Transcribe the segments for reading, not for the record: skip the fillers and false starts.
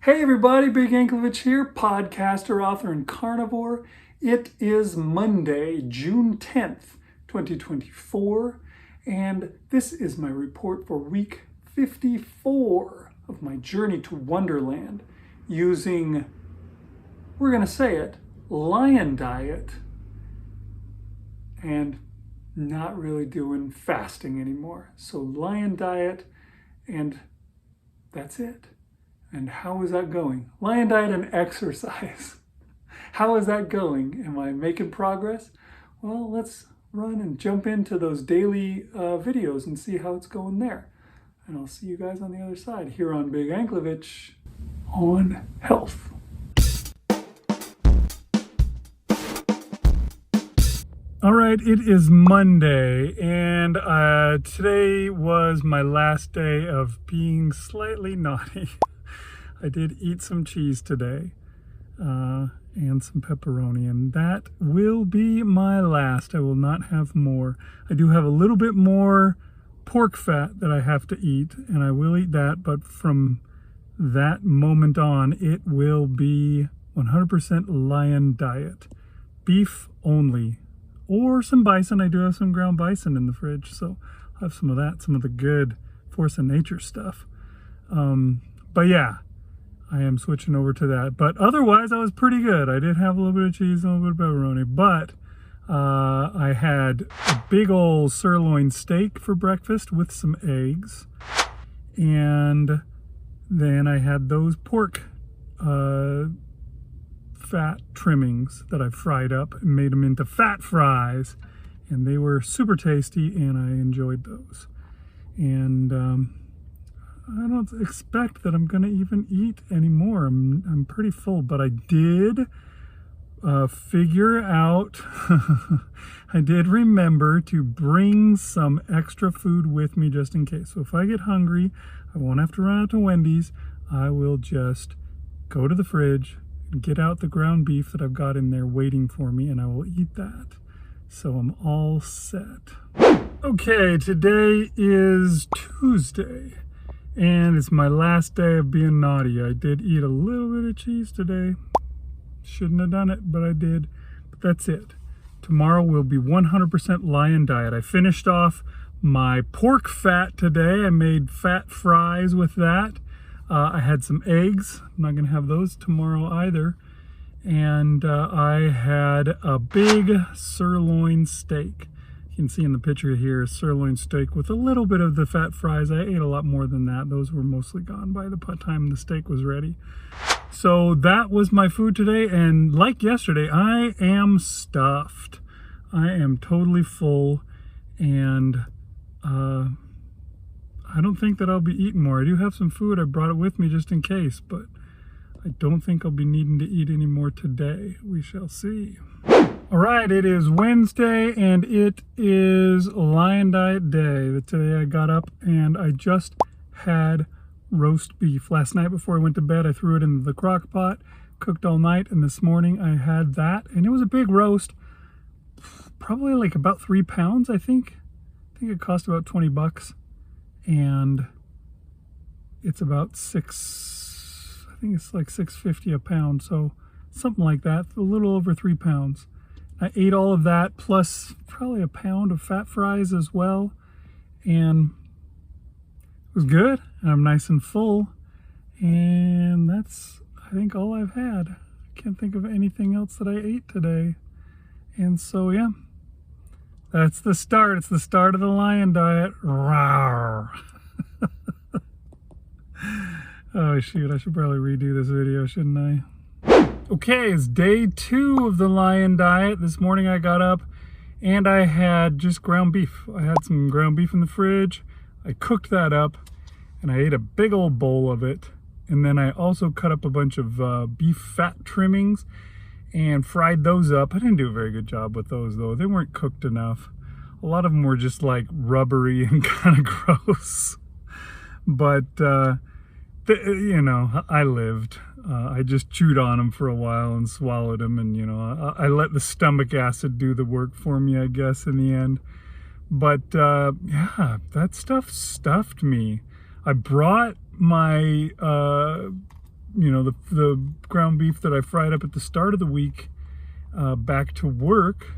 Hey everybody, Big Anklevich here, podcaster, author, and carnivore. It is Monday, June 10th, 2024, and this is my report for week 54 of my journey to Wonderland using, we're going to say it, lion diet, and not really doing fasting anymore. So lion diet, and that's it. And how is that going? Lion diet and exercise. How is that going? Am I making progress? Well, let's run and jump into those daily videos and see how it's going there. And I'll see you guys on the other side here on Big Anklevich on health. All right, it is Monday, and today was my last day of being slightly naughty. I did eat some cheese today and some pepperoni, and that will be my last. I will not have more. I do have a little bit more pork fat that I have to eat, and I will eat that, but from that moment on, it will be 100% lion diet. Beef only, or some bison. I do have some ground bison in the fridge, so I'll have some of that, some of the good Force of Nature stuff. But yeah, I am switching over to that. But otherwise, I was pretty good. I did have a little bit of cheese and a little bit of pepperoni. But I had a big old sirloin steak for breakfast with some eggs. And then I had those pork fat trimmings that I fried up and made them into fat fries. And they were super tasty, and I enjoyed those. And I don't expect that I'm going to even eat anymore. I'm pretty full, but I did figure out, I did remember to bring some extra food with me just in case. So if I get hungry, I won't have to run out to Wendy's. I will just go to the fridge and get out the ground beef that I've got in there waiting for me, and I will eat that. So I'm all set. Okay, today is Tuesday. And it's my last day of being naughty. I did eat a little bit of cheese today. Shouldn't have done it, but I did. But that's it. Tomorrow will be 100% lion diet. I finished off my pork fat today. I made fat fries with that. I had some eggs. I'm not going to have those tomorrow either. And I had a big sirloin steak. You can see in the picture here, sirloin steak with a little bit of the fat fries. I ate a lot more than that. Those were mostly gone by the time the steak was ready. So that was my food today, and like yesterday, I am stuffed. I am totally full, and I don't think that I'll be eating more. I do have some food. I brought it with me just in case, but I don't think I'll be needing to eat any more today. We shall see. All right, it is Wednesday, and it is Lion Diet Day. Today I got up and I just had roast beef. Last night before I went to bed, I threw it in the crock pot, cooked all night, and this morning I had that, and it was a big roast. Probably like about 3 pounds, I think. I think it cost about 20 bucks, and it's about I think it's like $6.50 a pound, so something like that, a little over 3 pounds. I ate all of that, plus probably a pound of fat fries as well, and it was good. I'm nice and full, and that's, I think, all I've had. I can't think of anything else that I ate today, and so yeah, that's the start. It's the start of the lion diet. Rawr. Oh shoot, I should probably redo this video, shouldn't I? Okay, it's day 2 of the lion diet. This morning I got up and I had just ground beef. I had some ground beef in the fridge. I cooked that up and I ate a big old bowl of it. And then I also cut up a bunch of beef fat trimmings and fried those up. I didn't do a very good job with those though. They weren't cooked enough. A lot of them were just like rubbery and kind of gross. But, you know, I lived. I just chewed on them for a while and swallowed them, and you know, I let the stomach acid do the work for me, I guess, in the end. But yeah, that stuff stuffed me. I brought my the ground beef that I fried up at the start of the week back to work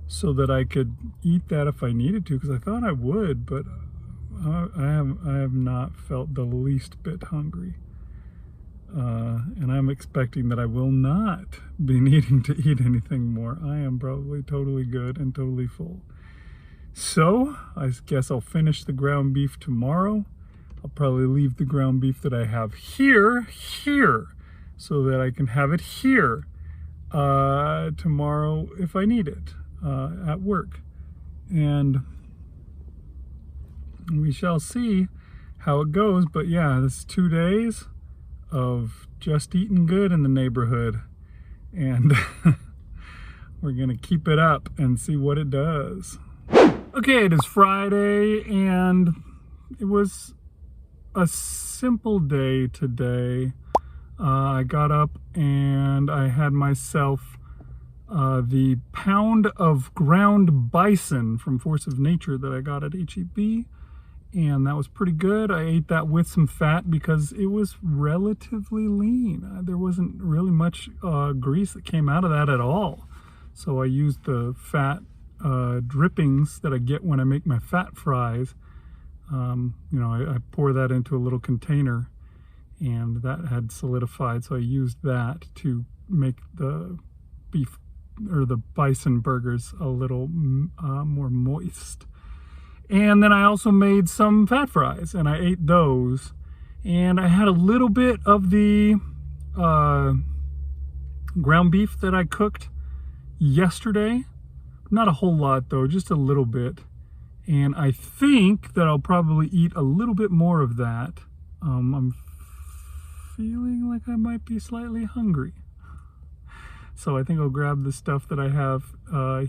so that I could eat that if I needed to, because I thought I would, but I have not felt the least bit hungry. And I'm expecting that I will not be needing to eat anything more. I am probably totally good and totally full. So I guess I'll finish the ground beef tomorrow. I'll probably leave the ground beef that I have here, so that I can have it here tomorrow if I need it at work. And we shall see how it goes. But yeah, this is 2 days of just eating good in the neighborhood, and we're gonna keep it up and see what it does. Okay, it is Friday, and it was a simple day today. I got up and I had myself the pound of ground bison from Force of Nature that I got at HEB, and that was pretty good. I ate that with some fat because it was relatively lean. There wasn't really much grease that came out of that at all. So I used the fat drippings that I get when I make my fat fries. I pour that into a little container, and that had solidified, so I used that to make the beef or the bison burgers a little more moist. And then I also made some fat fries, and I ate those. And I had a little bit of the ground beef that I cooked yesterday. Not a whole lot though, just a little bit. And I think that I'll probably eat a little bit more of that. I'm feeling like I might be slightly hungry. So I think I'll grab the stuff that I have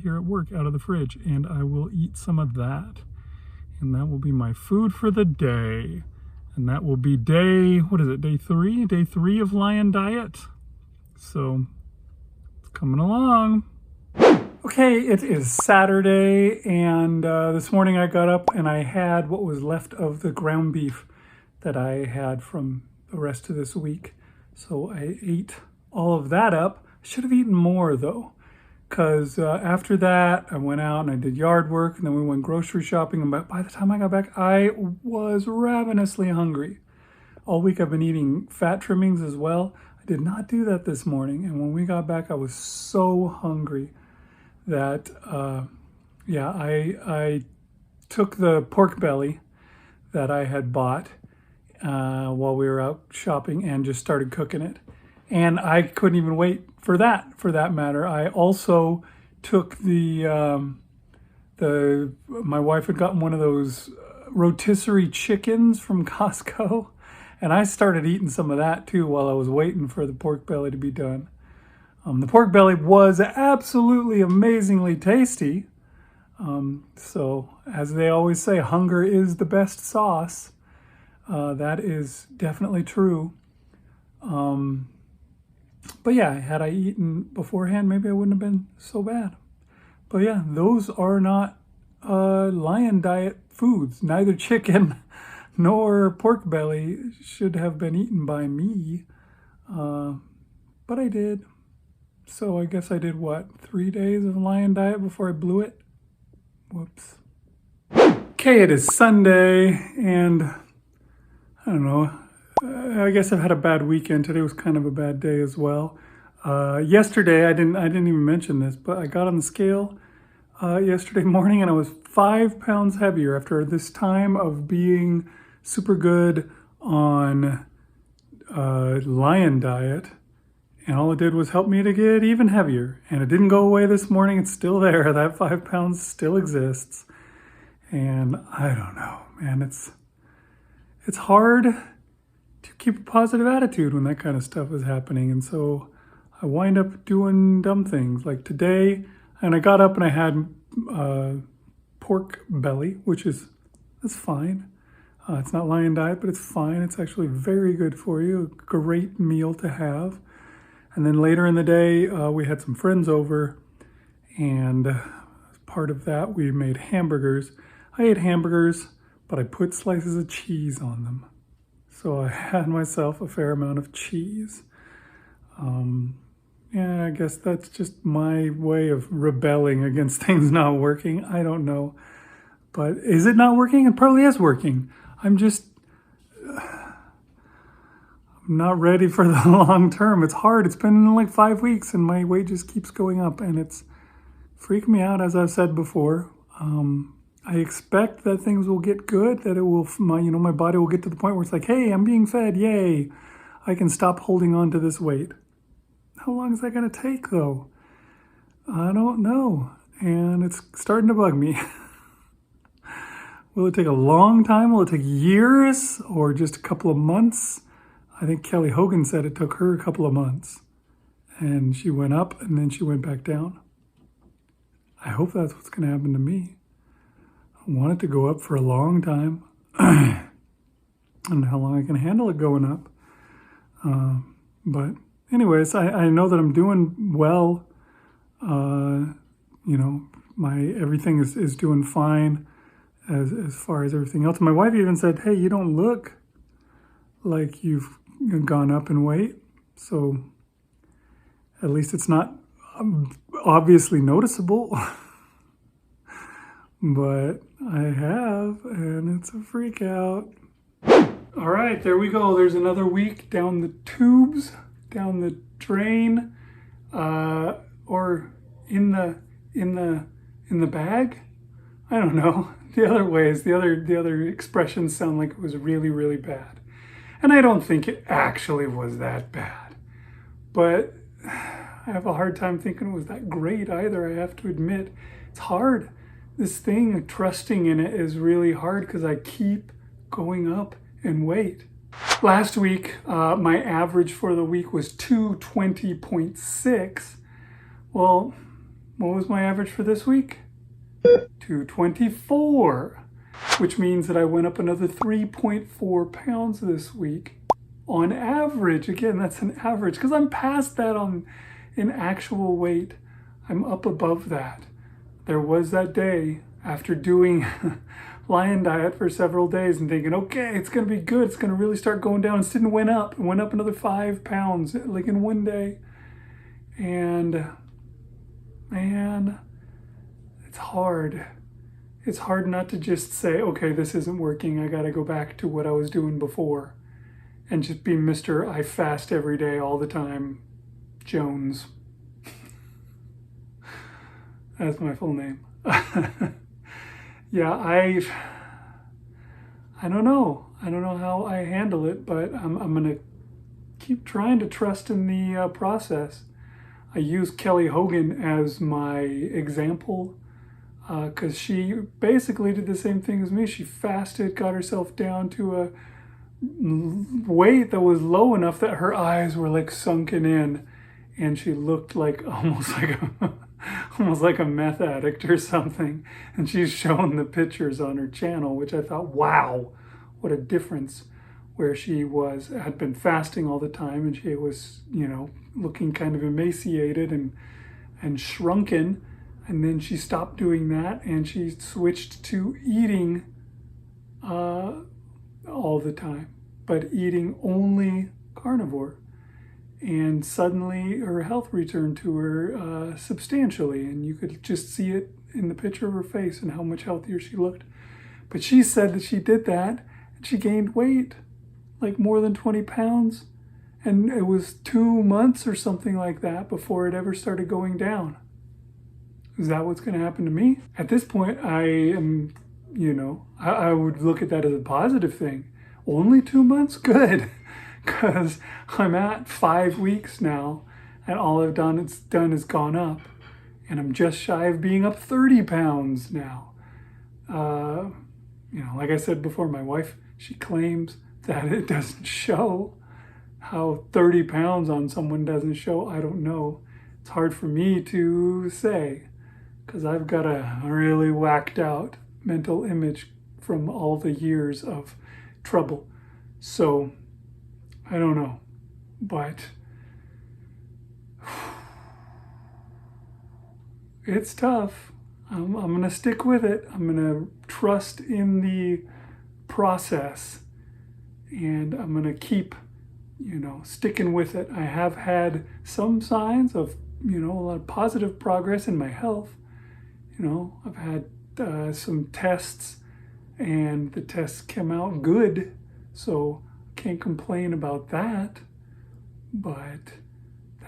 here at work out of the fridge, and I will eat some of that. And that will be my food for the day. And that will be day 3? Day 3 of Lion Diet. So it's coming along. Okay, it is Saturday, and this morning I got up and I had what was left of the ground beef that I had from the rest of this week. So I ate all of that up. I should have eaten more though, because after that I went out and I did yard work, and then we went grocery shopping, and by the time I got back I was ravenously hungry. All week I've been eating fat trimmings as well. I did not do that this morning, and when we got back I was so hungry that I took the pork belly that I had bought while we were out shopping and just started cooking it. And I couldn't even wait for that matter. I also took my wife had gotten one of those rotisserie chickens from Costco, and I started eating some of that too while I was waiting for the pork belly to be done. The pork belly was absolutely amazingly tasty. So as they always say, hunger is the best sauce. That is definitely true. But yeah, had I eaten beforehand, maybe I wouldn't have been so bad. But yeah, those are not Lion Diet foods. Neither chicken nor pork belly should have been eaten by me. But I did. So I guess I did, 3 days of Lion Diet before I blew it? Whoops. Okay, it is Sunday, and I don't know. I guess I've had a bad weekend. Today was kind of a bad day as well. Yesterday, I didn't even mention this, but I got on the scale yesterday morning, and I was 5 pounds heavier after this time of being super good on Lion Diet. And all it did was help me to get even heavier. And it didn't go away this morning. It's still there. That 5 pounds still exists. And I don't know, man. It's hard to keep a positive attitude when that kind of stuff is happening. And so I wind up doing dumb things. Like today, and I got up and I had pork belly, that's fine. It's not Lion Diet, but it's fine. It's actually very good for you. A great meal to have. And then later in the day, we had some friends over, and as part of that, we made hamburgers. I ate hamburgers, but I put slices of cheese on them. So I had myself a fair amount of cheese. Yeah, I guess that's just my way of rebelling against things not working. I don't know. But is it not working? It probably is working. I'm not ready for the long term. It's hard. It's been like 5 weeks and my weight just keeps going up and it's freaking me out, as I've said before. I expect that things will get good, that it will, my body will get to the point where it's like, hey, I'm being fed, yay. I can stop holding on to this weight. How long is that going to take, though? I don't know. And it's starting to bug me. Will it take a long time? Will it take years or just a couple of months? I think Kelly Hogan said it took her a couple of months. And she went up and then she went back down. I hope that's what's going to happen to me. I want it to go up for a long time. I don't know how long I can handle it going up. But anyways, I know that I'm doing well. My everything is doing fine as far as everything else. My wife even said, hey, you don't look like you've gone up in weight. So at least it's not obviously noticeable. But I have, and it's a freak out. All right, there we go. There's another week down the tubes, down the drain, or in the bag. I don't know. The other ways, the other expressions sound like it was really, really bad, and I don't think it actually was that bad. But I have a hard time thinking it was that great either. I have to admit, it's hard. This thing, trusting in it, is really hard because I keep going up in weight. Last week, my average for the week was 220.6. Well, what was my average for this week? 224, which means that I went up another 3.4 pounds this week on average. Again, that's an average because I'm past that in actual weight. I'm up above that. There was that day after doing lion diet for several days and thinking, okay, it's going to be good. It's going to really start going down. It didn't went up. It went up another 5 pounds like in one day. And man, it's hard. It's hard not to just say, okay, this isn't working. I got to go back to what I was doing before and just be Mr. I fast every day all the time Jones. That's my full name. Yeah, I don't know. I don't know how I handle it, but I'm going to keep trying to trust in the process. I use Kelly Hogan as my example because she basically did the same thing as me. She fasted, got herself down to a weight that was low enough that her eyes were like sunken in and she looked like almost like a meth addict or something. And she's shown the pictures on her channel, which I thought, wow, what a difference. Where she had been fasting all the time and she was, looking kind of emaciated and shrunken. And then she stopped doing that and she switched to eating all the time, but eating only carnivore. And suddenly her health returned to her substantially, and you could just see it in the picture of her face and how much healthier she looked. But she said that she did that and she gained weight, like more than 20 pounds. And it was 2 months or something like that before it ever started going down. Is that what's going to happen to me? At this point, I am, I would look at that as a positive thing. Only 2 months? Good. Because I'm at 5 weeks now, and all I've done is gone up. And I'm just shy of being up 30 pounds now. Like I said before, my wife, she claims that it doesn't show. How 30 pounds on someone doesn't show, I don't know. It's hard for me to say, because I've got a really whacked out mental image from all the years of trouble. So, I don't know, but it's tough. I'm going to stick with it. I'm going to trust in the process. and I'm going to keep, sticking with it. I have had some signs of, a lot of positive progress in my health. I've had some tests, and the tests came out good, so can't complain about that. But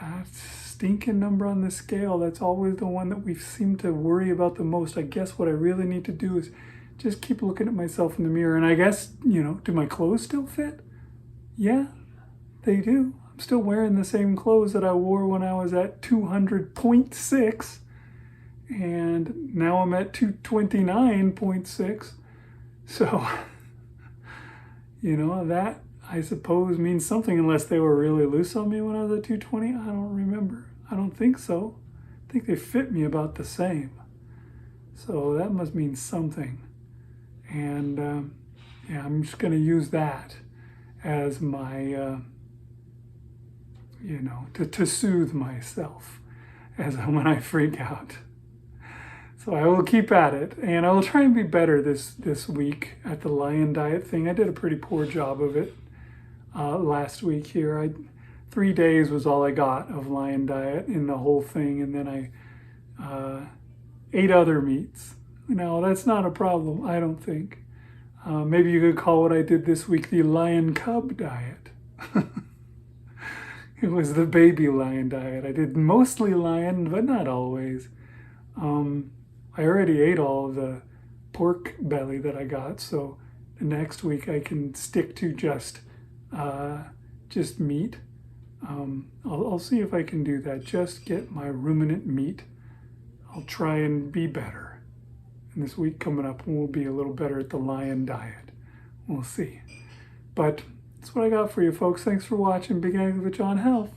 that stinking number on the scale, that's always the one that we seem to worry about the most. I guess what I really need to do is just keep looking at myself in the mirror. And I guess, do my clothes still fit? Yeah, they do. I'm still wearing the same clothes that I wore when I was at 200.6. And now I'm at 229.6. So, that I suppose means something, unless they were really loose on me when I was at 220. I don't remember. I don't think so. I think they fit me about the same. So that must mean something. And I'm just going to use that as my, to soothe myself as when I freak out. So I will keep at it, and I will try and be better this week at the lion diet thing. I did a pretty poor job of it last week here. 3 days was all I got of lion diet in the whole thing, and then I ate other meats. Now, that's not a problem, I don't think. Maybe you could call what I did this week the lion cub diet. It was the baby lion diet. I did mostly lion, but not always. I already ate all of the pork belly that I got, so the next week I can stick to just meat. I'll see if I can do that. Just get my ruminant meat. I'll try and be better. And this week coming up, we'll be a little better at the lion diet. We'll see. But that's what I got for you, folks. Thanks for watching Big Ag with John Health.